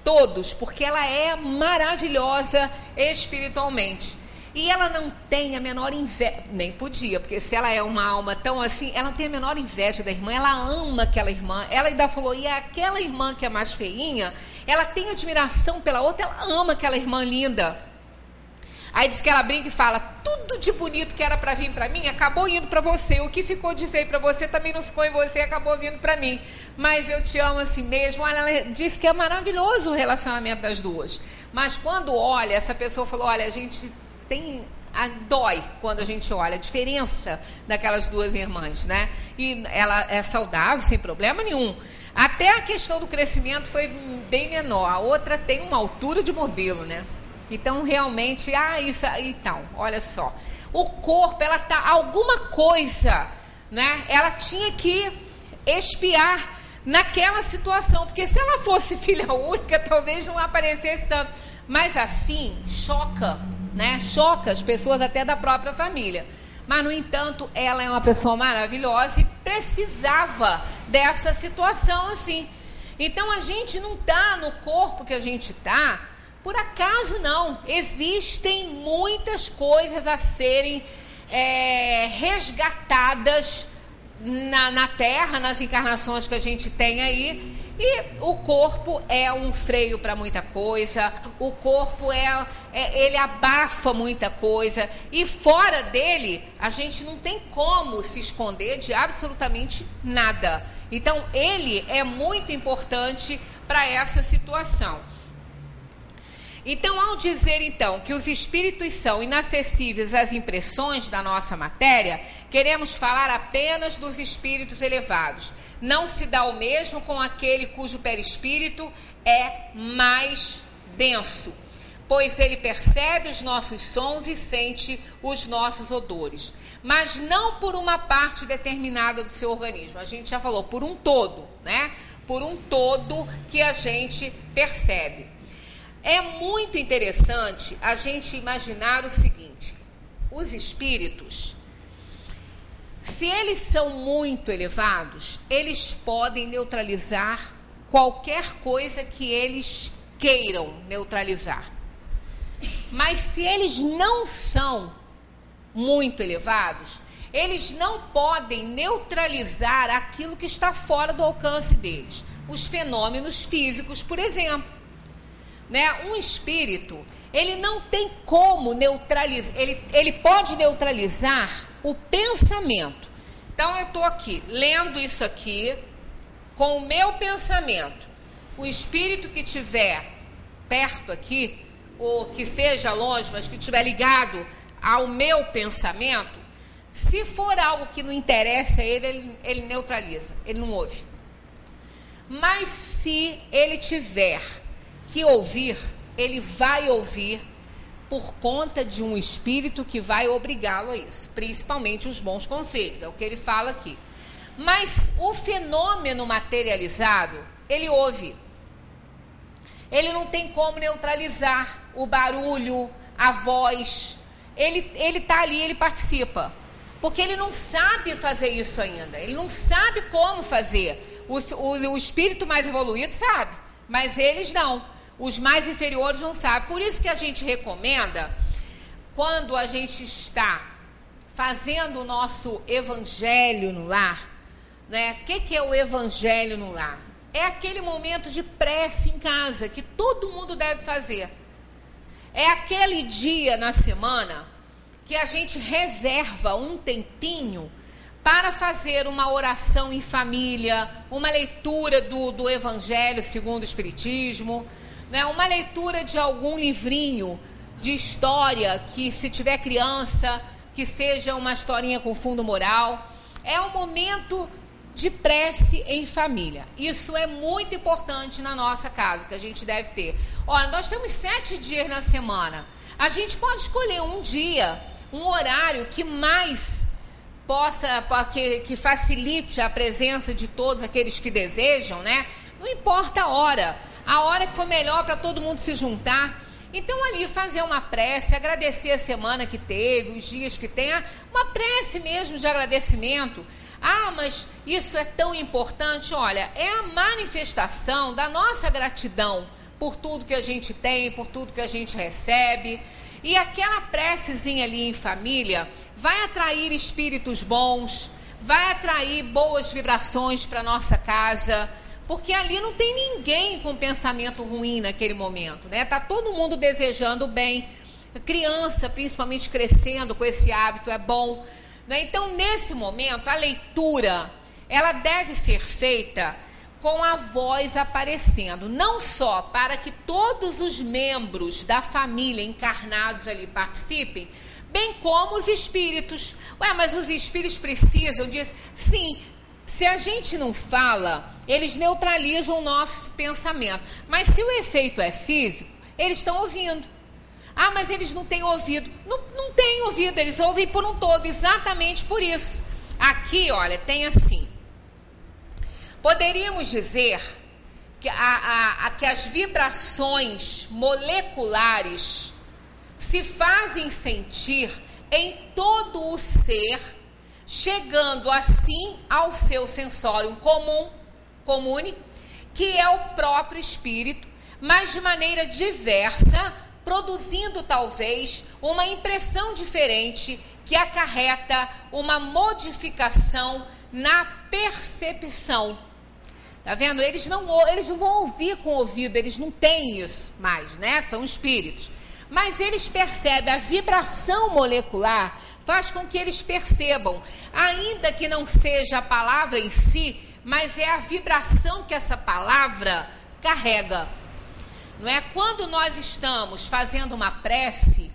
Speaker 2: todos, porque ela é maravilhosa espiritualmente. E ela não tem a menor inveja, nem podia, porque se ela é uma alma tão assim, ela não tem a menor inveja da irmã, ela ama aquela irmã. Ela ainda falou, e aquela irmã que é mais feinha, ela tem admiração pela outra, ela ama aquela irmã linda. Aí diz que ela brinca e fala, tudo de bonito que era para vir para mim, acabou indo para você. O que ficou de feio para você também não ficou em você, acabou vindo para mim. Mas eu te amo assim mesmo. Olha, ela diz que é maravilhoso o relacionamento das duas. Mas quando olha, essa pessoa falou, olha, a gente dói quando a gente olha a diferença daquelas duas irmãs, né? E ela é saudável, sem problema nenhum. Até a questão do crescimento foi bem menor. A outra tem uma altura de modelo, né? Então, realmente, então, olha só. O corpo, ela tá, alguma coisa, né? Ela tinha que expiar naquela situação. Porque se ela fosse filha única, talvez não aparecesse tanto. Mas assim, choca, né? Choca as pessoas até da própria família. Mas, no entanto, ela é uma pessoa maravilhosa e precisava dessa situação assim. Então, a gente não está no corpo que a gente está por acaso, não. Existem muitas coisas a serem resgatadas na Terra, nas encarnações que a gente tem aí. E o corpo é um freio para muita coisa, o corpo ele abafa muita coisa, e fora dele a gente não tem como se esconder de absolutamente nada. Então ele é muito importante para essa situação. Então, ao dizer, então, que os espíritos são inacessíveis às impressões da nossa matéria, queremos falar apenas dos espíritos elevados. Não se dá o mesmo com aquele cujo perispírito é mais denso, pois ele percebe os nossos sons e sente os nossos odores, mas não por uma parte determinada do seu organismo. A gente já falou, por um todo, né? Por um todo que a gente percebe. É muito interessante a gente imaginar o seguinte: os espíritos, se eles são muito elevados, eles podem neutralizar qualquer coisa que eles queiram neutralizar. Mas se eles não são muito elevados, eles não podem neutralizar aquilo que está fora do alcance deles. Os fenômenos físicos, por exemplo. Né? Um espírito, ele não tem como neutralizar, ele pode neutralizar o pensamento. Então eu estou aqui, lendo isso aqui, com o meu pensamento. O espírito que estiver perto aqui, ou que seja longe, mas que estiver ligado ao meu pensamento, se for algo que não interessa a ele neutraliza, ele não ouve. Mas se ele tiver que ouvir, ele vai ouvir por conta de um espírito que vai obrigá-lo a isso, principalmente os bons conselhos, é o que ele fala aqui. Mas o fenômeno materializado, ele ouve. Ele não tem como neutralizar o barulho, a voz. Ele está ali, ele participa. Porque ele não sabe fazer isso ainda, ele não sabe como fazer. O espírito mais evoluído sabe, mas eles não. Os mais inferiores não sabem. Por isso que a gente recomenda, quando a gente está fazendo o nosso evangelho no lar, né? O que é o evangelho no lar? É aquele momento de prece em casa, que todo mundo deve fazer. É aquele dia na semana que a gente reserva um tempinho para fazer uma oração em família, uma leitura do Evangelho segundo o Espiritismo, né? Uma leitura de algum livrinho de história, que se tiver criança, que seja uma historinha com fundo moral. É um momento de prece em família. Isso é muito importante na nossa casa, que a gente deve ter. Olha, nós temos 7 dias na semana. A gente pode escolher um dia, um horário que mais que facilite a presença de todos aqueles que desejam, né? Não importa a hora que for melhor para todo mundo se juntar. Então, ali, fazer uma prece, agradecer a semana que teve, os dias que tem, uma prece mesmo de agradecimento. Ah, mas isso é tão importante. Olha, é a manifestação da nossa gratidão por tudo que a gente tem, por tudo que a gente recebe. E aquela precezinha ali em família vai atrair espíritos bons, vai atrair boas vibrações para nossa casa, porque ali não tem ninguém com pensamento ruim naquele momento, né? Tá todo mundo desejando bem, a criança principalmente crescendo com esse hábito é bom, né? Então nesse momento a leitura ela deve ser feita com a voz aparecendo, não só para que todos os membros da família encarnados ali participem, bem como os espíritos. Mas os espíritos precisam disso? Sim, se a gente não fala, eles neutralizam o nosso pensamento. Mas se o efeito é físico, eles estão ouvindo. Mas eles não têm ouvido. Não têm ouvido, eles ouvem por um todo, exatamente por isso. Aqui, olha, tem assim. Poderíamos dizer que, que as vibrações moleculares se fazem sentir em todo o ser, chegando assim ao seu sensório comune, que é o próprio espírito, mas de maneira diversa, produzindo talvez uma impressão diferente que acarreta uma modificação na percepção. Tá vendo? Eles não vão ouvir com o ouvido, eles não têm isso mais, né? São espíritos. Mas eles percebem, a vibração molecular faz com que eles percebam, ainda que não seja a palavra em si, mas é a vibração que essa palavra carrega. Não é? Quando nós estamos fazendo uma prece,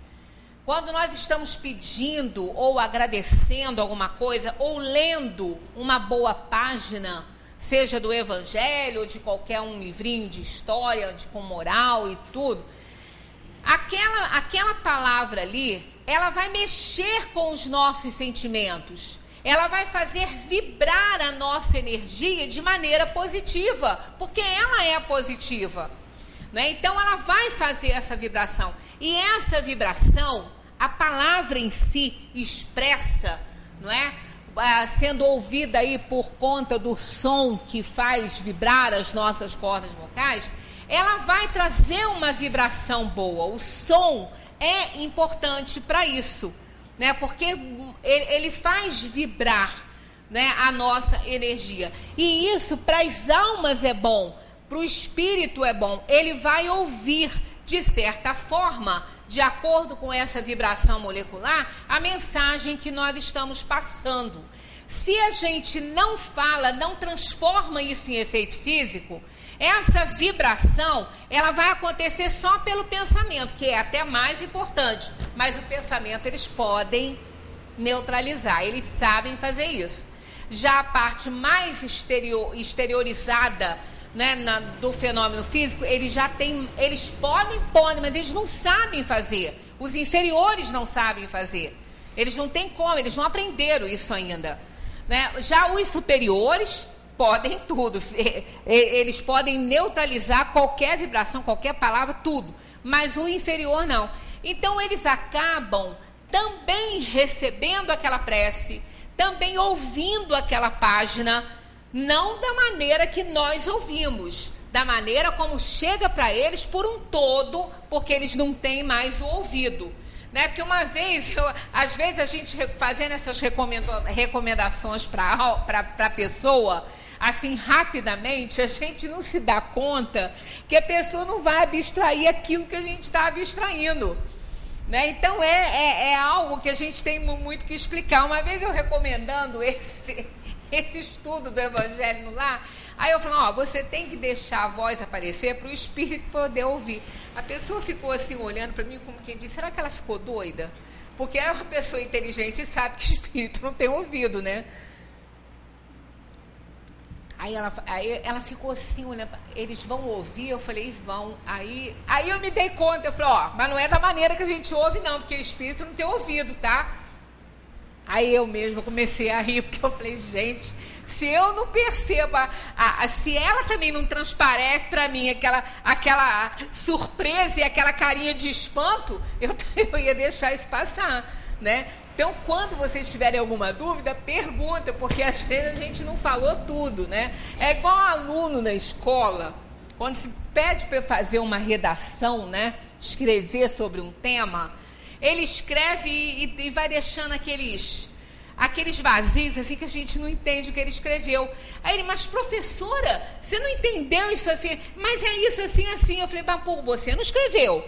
Speaker 2: quando nós estamos pedindo ou agradecendo alguma coisa, ou lendo uma boa página, seja do Evangelho, ou de qualquer um livrinho de história, com moral e tudo, aquela palavra ali, ela vai mexer com os nossos sentimentos, ela vai fazer vibrar a nossa energia de maneira positiva, porque ela é positiva, né? Então ela vai fazer essa vibração, e essa vibração, a palavra em si expressa, não é? Sendo ouvida aí por conta do som que faz vibrar as nossas cordas vocais, ela vai trazer uma vibração boa. O som é importante para isso, né? Porque ele faz vibrar, né, a nossa energia. E isso para as almas é bom, para o espírito é bom. Ele vai ouvir, de certa forma, de acordo com essa vibração molecular, a mensagem que nós estamos passando. Se a gente não fala, não transforma isso em efeito físico, essa vibração, ela vai acontecer só pelo pensamento, que é até mais importante. Mas o pensamento eles podem neutralizar, eles sabem fazer isso. Já a parte mais exteriorizada, né, do fenômeno físico, eles podem, mas eles não sabem fazer. Os inferiores não sabem fazer. Eles não têm como, eles não aprenderam isso ainda, né? Já os superiores podem tudo. Eles podem neutralizar qualquer vibração, qualquer palavra, tudo. Mas o inferior não. Então eles acabam também recebendo aquela prece, também ouvindo aquela página, não da maneira que nós ouvimos, da maneira como chega para eles por um todo, porque eles não têm mais o ouvido, né? Porque uma vez, às vezes a gente fazendo essas recomendações para a pessoa, assim, rapidamente, a gente não se dá conta que a pessoa não vai abstrair aquilo que a gente está abstraindo, né? Então é algo que a gente tem muito que explicar. Uma vez eu recomendando esse estudo do Evangelho no Lar, aí eu falei, você tem que deixar a voz aparecer para o espírito poder ouvir. A pessoa ficou assim olhando para mim como quem disse, será que ela ficou doida? Porque é uma pessoa inteligente e sabe que o espírito não tem ouvido, né? Aí ela ficou assim olhando, eles vão ouvir? Eu falei, vão. Aí eu me dei conta, eu falei, mas não é da maneira que a gente ouve não, porque o espírito não tem ouvido, tá? Aí eu mesma comecei a rir, porque eu falei, gente, se eu não percebo, se ela também não transparece para mim aquela surpresa e aquela carinha de espanto, eu ia deixar isso passar, né? Então, quando vocês tiverem alguma dúvida, pergunta, porque às vezes a gente não falou tudo, né? É igual aluno na escola, quando se pede para fazer uma redação, né? Escrever sobre um tema, ele escreve e vai deixando aqueles vazios, assim, que a gente não entende o que ele escreveu. Aí ele, mas professora, você não entendeu isso assim? Mas é isso assim, assim. Eu falei, mas pô, você não escreveu.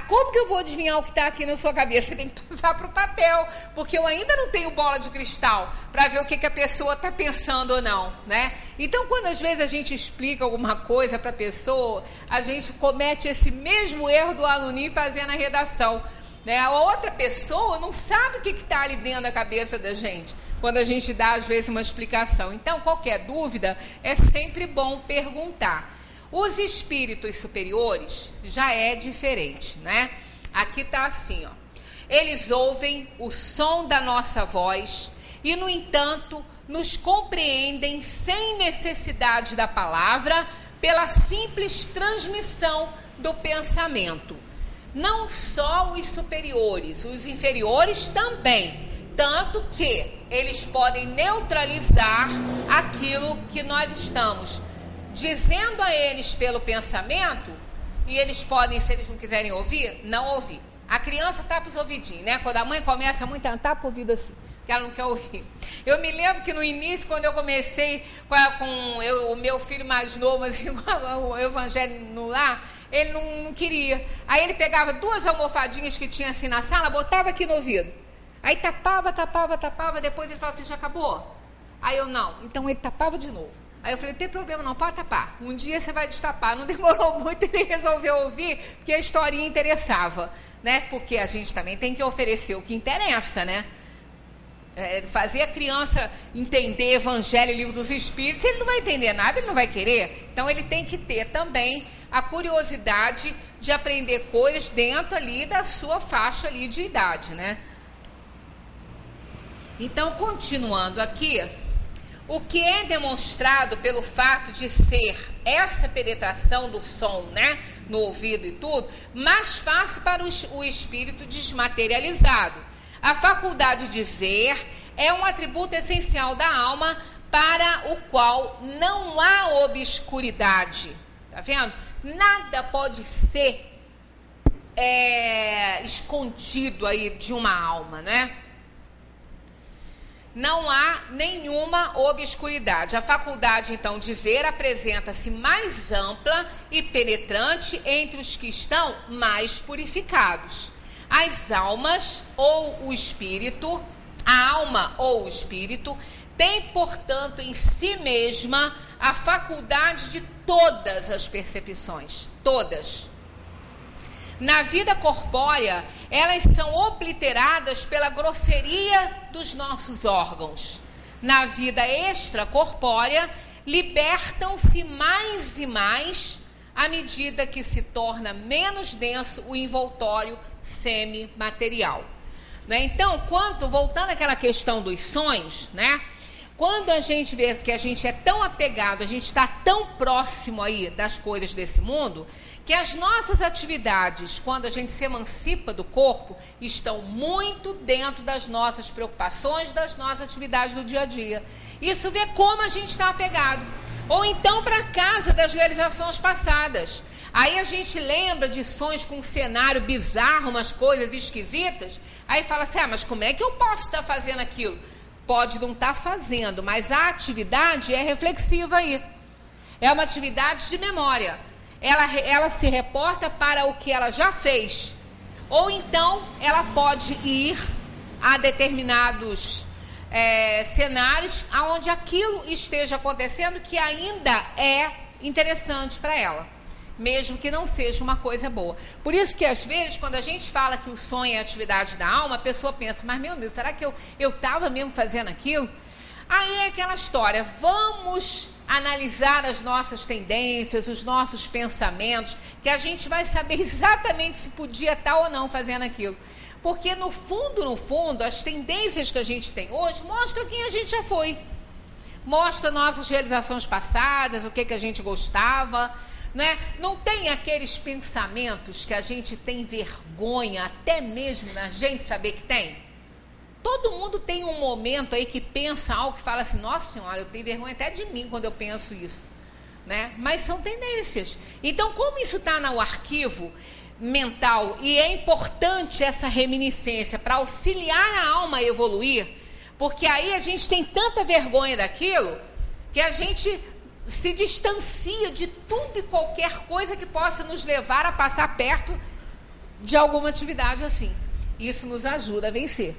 Speaker 2: Como que eu vou adivinhar o que está aqui na sua cabeça? Você tem que passar para o papel, porque eu ainda não tenho bola de cristal para ver o que a pessoa está pensando ou não, né? Então, quando às vezes a gente explica alguma coisa para a pessoa, a gente comete esse mesmo erro do aluno fazendo a redação, né? A outra pessoa não sabe o que está ali dentro da cabeça da gente, quando a gente dá, às vezes, uma explicação. Então, qualquer dúvida, é sempre bom perguntar. Os espíritos superiores já é diferente, né? Aqui está assim, ó. Eles ouvem o som da nossa voz e, no entanto, nos compreendem sem necessidade da palavra pela simples transmissão do pensamento. Não só os superiores, os inferiores também. Tanto que eles podem neutralizar aquilo que nós estamos dizendo a eles pelo pensamento, e eles podem, se eles não quiserem ouvir, não ouvir. A criança tapa os ouvidinhos, né? Quando a mãe começa muito, ela tapa o ouvido assim, que ela não quer ouvir. Eu me lembro que no início, quando eu comecei com o meu filho mais novo, assim, o evangelho no lar, ele não queria. Aí ele pegava 2 almofadinhas que tinha assim na sala, botava aqui no ouvido. Aí tapava, depois ele falava assim, já acabou? Aí eu, não. Então ele tapava de novo. Aí eu falei, não tem problema não, pode tapar. Um dia você vai destapar. Não demorou muito, ele resolveu ouvir, porque a historinha interessava, né? Porque a gente também tem que oferecer o que interessa, né? Fazer a criança entender Evangelho e Livro dos Espíritos, ele não vai entender nada, ele não vai querer. Então ele tem que ter também a curiosidade de aprender coisas dentro ali da sua faixa ali de idade, né? Então, continuando aqui, o que é demonstrado pelo fato de ser essa penetração do som, né, no ouvido e tudo, mais fácil para o espírito desmaterializado. A faculdade de ver é um atributo essencial da alma para o qual não há obscuridade. Tá vendo? Nada pode ser escondido aí de uma alma, né? Não há nenhuma obscuridade. A faculdade, então, de ver apresenta-se mais ampla e penetrante entre os que estão mais purificados. As almas ou o espírito, a alma ou o espírito, tem, portanto, em si mesma a faculdade de todas as percepções, todas. Na vida corpórea, elas são obliteradas pela grosseria dos nossos órgãos. Na vida extracorpórea, libertam-se mais e mais à medida que se torna menos denso o envoltório semimaterial. Né? Então, voltando àquela questão dos sonhos, né? Quando a gente vê que a gente é tão apegado, a gente está tão próximo aí das coisas desse mundo, que as nossas atividades, quando a gente se emancipa do corpo, estão muito dentro das nossas preocupações, das nossas atividades do dia a dia. Isso vê como a gente está apegado. Ou então para casa das realizações passadas. Aí a gente lembra de sonhos com um cenário bizarro, umas coisas esquisitas, aí fala assim, mas como é que eu posso estar fazendo aquilo? Pode não estar fazendo, mas a atividade é reflexiva aí. É uma atividade de memória. Ela se reporta para o que ela já fez. Ou então ela pode ir a determinados cenários onde aquilo esteja acontecendo que ainda é interessante para ela, mesmo que não seja uma coisa boa. Por isso que às vezes quando a gente fala que o sonho é atividade da alma, a pessoa pensa, mas meu Deus, será que eu estava mesmo fazendo aquilo? Aí é aquela história, vamos analisar as nossas tendências, os nossos pensamentos, que a gente vai saber exatamente se podia estar ou não fazendo aquilo. Porque no fundo, as tendências que a gente tem hoje mostram quem a gente já foi. Mostra nossas realizações passadas, o que a gente gostava, né? Não tem aqueles pensamentos que a gente tem vergonha, até mesmo na gente saber que tem? Todo mundo tem um momento aí que pensa algo que fala assim, nossa senhora, eu tenho vergonha até de mim quando eu penso isso, né? Mas são tendências. Então, como isso está no arquivo, mental, e é importante essa reminiscência para auxiliar a alma a evoluir, porque aí a gente tem tanta vergonha daquilo que a gente se distancia de tudo e qualquer coisa que possa nos levar a passar perto de alguma atividade assim. Isso nos ajuda a vencer,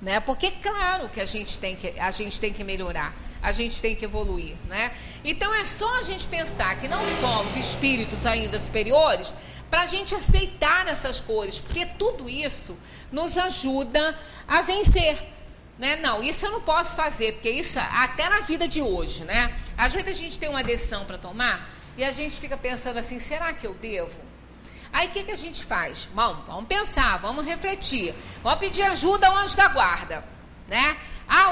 Speaker 2: né? Porque claro que a gente tem que melhorar, a gente tem que evoluir, né? Então é só a gente pensar que não somos espíritos ainda superiores para a gente aceitar essas coisas, porque tudo isso nos ajuda a vencer, né? Não, isso eu não posso fazer, porque isso até na vida de hoje, né? Às vezes a gente tem uma decisão para tomar e a gente fica pensando assim, será que eu devo? Aí o que a gente faz? Vamos pensar, vamos refletir, vamos pedir ajuda ao anjo da guarda, né?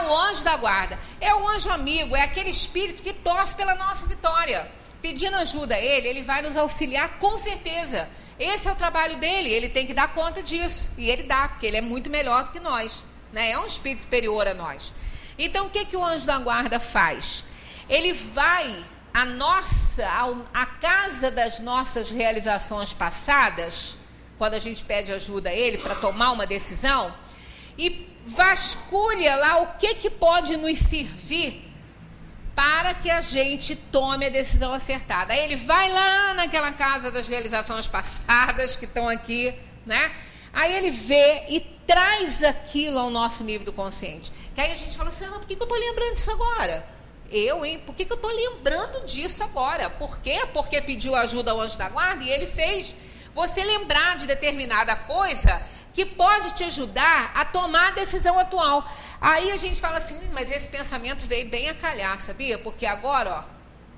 Speaker 2: O anjo da guarda é o anjo amigo, é aquele espírito que torce pela nossa vitória. Pedindo ajuda a ele vai nos auxiliar com certeza. Esse é o trabalho dele, ele tem que dar conta disso. E ele dá, porque ele é muito melhor do que nós, né? É um espírito superior a nós. Então, o que o anjo da guarda faz? Ele vai à casa das nossas realizações passadas, quando a gente pede ajuda a ele para tomar uma decisão, e vasculha lá o que pode nos servir para que a gente tome a decisão acertada. Aí ele vai lá naquela casa das realizações passadas que estão aqui, né? Aí ele vê e traz aquilo ao nosso nível do consciente. Que aí a gente fala assim, mas por que eu estou lembrando disso agora? Por que eu estou lembrando disso agora? Por quê? Porque pediu ajuda ao anjo da guarda e ele fez você lembrar de determinada coisa que pode te ajudar a tomar a decisão atual. Aí a gente fala assim, mas esse pensamento veio bem a calhar, sabia? Porque agora,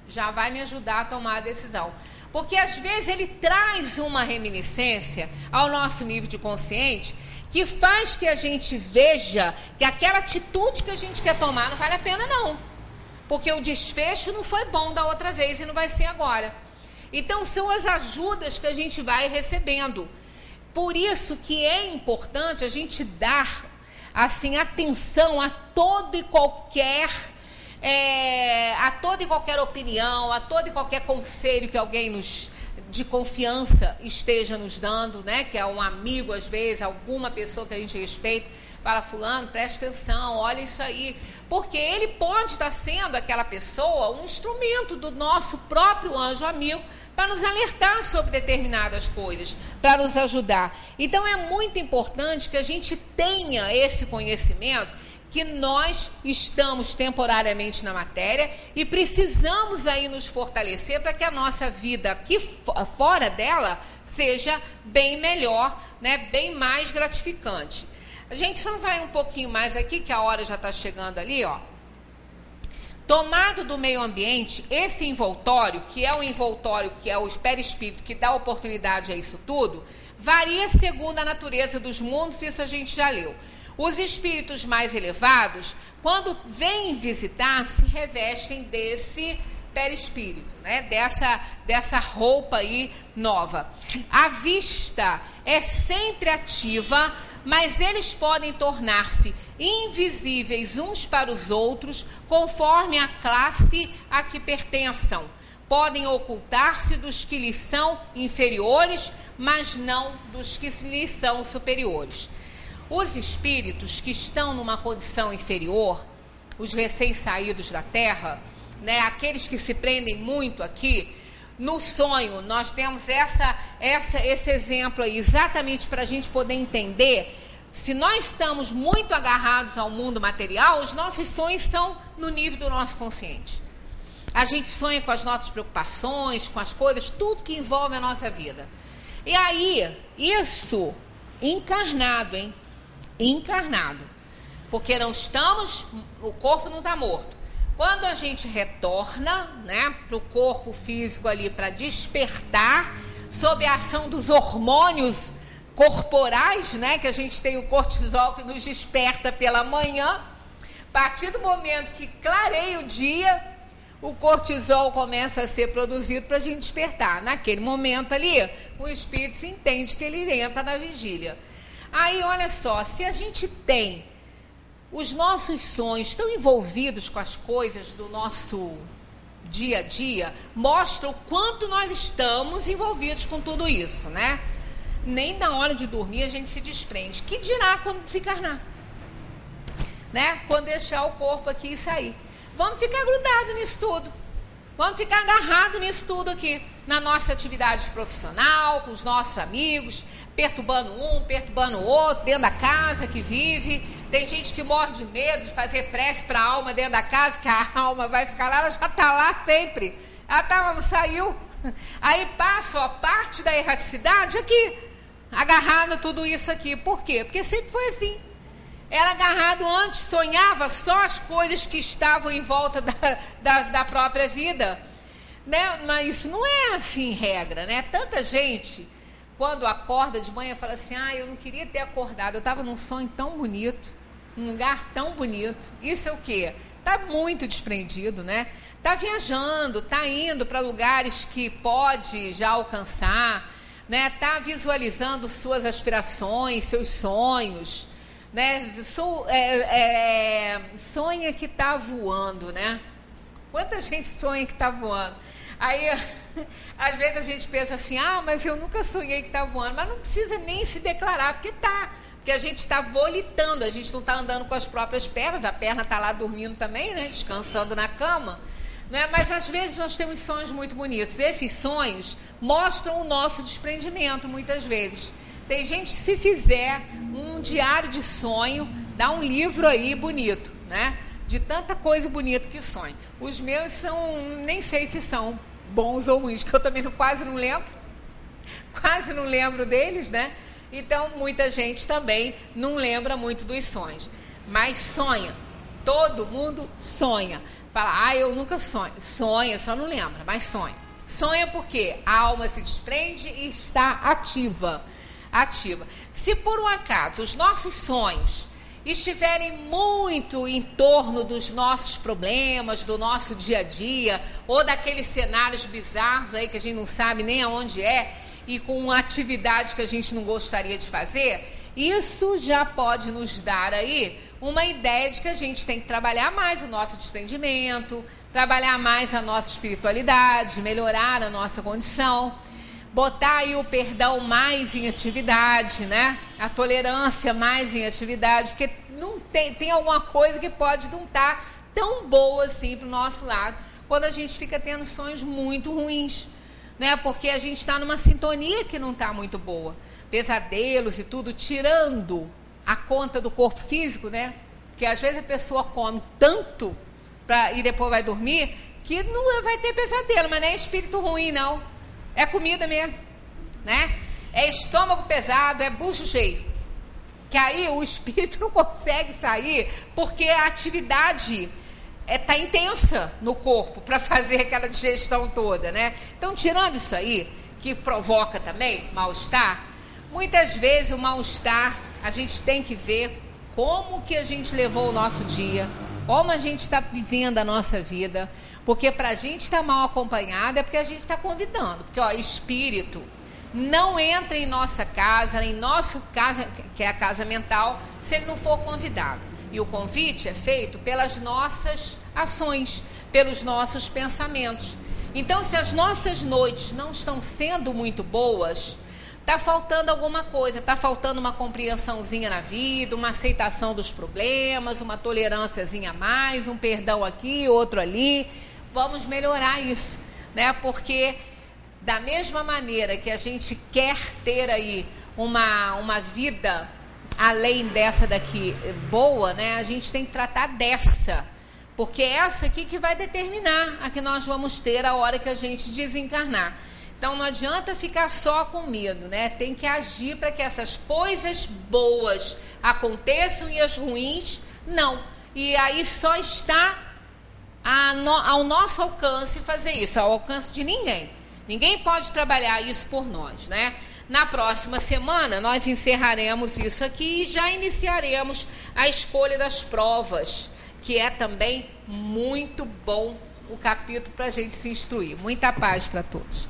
Speaker 2: já vai me ajudar a tomar a decisão. Porque às vezes ele traz uma reminiscência ao nosso nível de consciente que faz que a gente veja que aquela atitude que a gente quer tomar não vale a pena não. Porque o desfecho não foi bom da outra vez e não vai ser agora. Então são as ajudas que a gente vai recebendo. Por isso que é importante a gente dar assim, atenção a toda e qualquer opinião, a todo e qualquer conselho que alguém de confiança esteja nos dando, né? Que é um amigo, às vezes, alguma pessoa que a gente respeita, fala, fulano, preste atenção, olha isso aí. Porque ele pode estar sendo, aquela pessoa, um instrumento do nosso próprio anjo amigo para nos alertar sobre determinadas coisas, para nos ajudar. Então é muito importante que a gente tenha esse conhecimento, que nós estamos temporariamente na matéria e precisamos aí nos fortalecer para que a nossa vida aqui fora dela seja bem melhor, né? Bem mais gratificante. A gente só vai um pouquinho mais aqui, que a hora já está chegando ali, ó. Tomado do meio ambiente, esse envoltório, que é o perispírito que dá oportunidade a isso tudo, varia segundo a natureza dos mundos, isso a gente já leu. Os espíritos mais elevados, quando vêm visitar, se revestem desse perispírito, né? Dessa roupa aí nova. A vista é sempre ativa, mas eles podem tornar-se invisíveis uns para os outros, conforme a classe a que pertençam. Podem ocultar-se dos que lhes são inferiores, mas não dos que lhes são superiores. Os espíritos que estão numa condição inferior, os recém-saídos da Terra, né, aqueles que se prendem muito aqui, no sonho, nós temos esse exemplo aí, exatamente para a gente poder entender. Se nós estamos muito agarrados ao mundo material, os nossos sonhos são no nível do nosso consciente. A gente sonha com as nossas preocupações, com as coisas, tudo que envolve a nossa vida. E aí, isso encarnado, hein? Encarnado. Porque não estamos, o corpo não está morto. Quando a gente retorna, né, para o corpo físico ali, para despertar, sob a ação dos hormônios corporais, né, que a gente tem o cortisol que nos desperta pela manhã, a partir do momento que clareia o dia, o cortisol começa a ser produzido para a gente despertar. Naquele momento ali, o espírito entende que ele entra na vigília. Aí, olha só, se a gente tem os nossos sonhos estão envolvidos com as coisas do nosso dia a dia, mostra o quanto nós estamos envolvidos com tudo isso, né? nem na hora de dormir a gente se desprende. Que dirá quando desencarnar? Né? Quando deixar o corpo aqui e sair. Vamos ficar grudados nisso tudo. Vamos ficar agarrados nisso tudo aqui. Na nossa atividade profissional, com os nossos amigos, perturbando um, perturbando o outro, dentro da casa que vive. Tem gente que morre de medo de fazer prece para a alma dentro da casa, que a alma vai ficar lá, ela já está lá sempre. Ela não saiu. Aí passa, ó, parte da erraticidade aqui, agarrado a tudo isso aqui. Por quê? Porque sempre foi assim. Era agarrado antes, sonhava só as coisas que estavam em volta da própria vida. Né? Mas isso não é assim regra, né? Tanta gente, quando acorda de manhã, fala assim, eu não queria ter acordado, eu estava num sonho tão bonito, num lugar tão bonito. Isso é o quê? Está muito desprendido, né? Está viajando, está indo para lugares que pode já alcançar, né? Está visualizando suas aspirações, seus sonhos, né? Sonha que está voando, né? Quanta gente sonha que está voando? Aí, às vezes a gente pensa assim, mas eu nunca sonhei que está voando. Mas não precisa nem se declarar, porque está. Porque a gente está volitando, a gente não está andando com as próprias pernas, a perna está lá dormindo também, né? Descansando na cama. Né? Mas às vezes nós temos sonhos muito bonitos. Esses sonhos mostram o nosso desprendimento, muitas vezes. Tem gente que, se fizer um diário de sonho, dá um livro aí bonito, né? De tanta coisa bonita que sonha. Os meus são, nem sei se são bons ou ruins, que eu também quase não lembro deles, né? Então, muita gente também não lembra muito dos sonhos. Mas sonha. Todo mundo sonha. Fala, eu nunca sonho. Sonha, só não lembra, mas sonha. Sonha porque a alma se desprende e está ativa. Se por um acaso os nossos sonhos estiverem muito em torno dos nossos problemas, do nosso dia a dia, ou daqueles cenários bizarros aí que a gente não sabe nem aonde é, e com atividades que a gente não gostaria de fazer, isso já pode nos dar aí uma ideia de que a gente tem que trabalhar mais o nosso desprendimento, trabalhar mais a nossa espiritualidade, melhorar a nossa condição, botar aí o perdão mais em atividade, né? A tolerância mais em atividade, porque não tem alguma coisa que pode não estar tão boa assim para o nosso lado, quando a gente fica tendo sonhos muito ruins, né? Porque a gente está numa sintonia que não está muito boa. Pesadelos e tudo, tirando a conta do corpo físico, né? Porque às vezes a pessoa come tanto e depois vai dormir, que não vai ter pesadelo, mas não é espírito ruim, não. É comida mesmo, né? É estômago pesado, é bucho cheio. Que aí o espírito não consegue sair, porque a atividade está intensa no corpo para fazer aquela digestão toda, né? Então, tirando isso aí, que provoca também mal-estar, muitas vezes o mal-estar, a gente tem que ver como que a gente levou o nosso dia, como a gente está vivendo a nossa vida, porque para a gente estar mal acompanhado é porque a gente está convidando, porque espírito não entra em nossa casa, em nosso casa, que é a casa mental, se ele não for convidado. E o convite é feito pelas nossas ações, pelos nossos pensamentos. Então, se as nossas noites não estão sendo muito boas, está faltando alguma coisa, está faltando uma compreensãozinha na vida, uma aceitação dos problemas, uma tolerânciazinha a mais, um perdão aqui, outro ali. Vamos melhorar isso, né? Porque da mesma maneira que a gente quer ter aí uma vida além dessa daqui boa, né? A gente tem que tratar dessa, porque é essa aqui que vai determinar a que nós vamos ter a hora que a gente desencarnar. Então não adianta ficar só com medo, né? Tem que agir para que essas coisas boas aconteçam e as ruins não. E aí só está ao nosso alcance fazer isso, ao alcance de ninguém. Ninguém pode trabalhar isso por nós, né? Na próxima semana, nós encerraremos isso aqui e já iniciaremos a escolha das provas, que é também muito bom o capítulo para a gente se instruir. Muita paz para todos.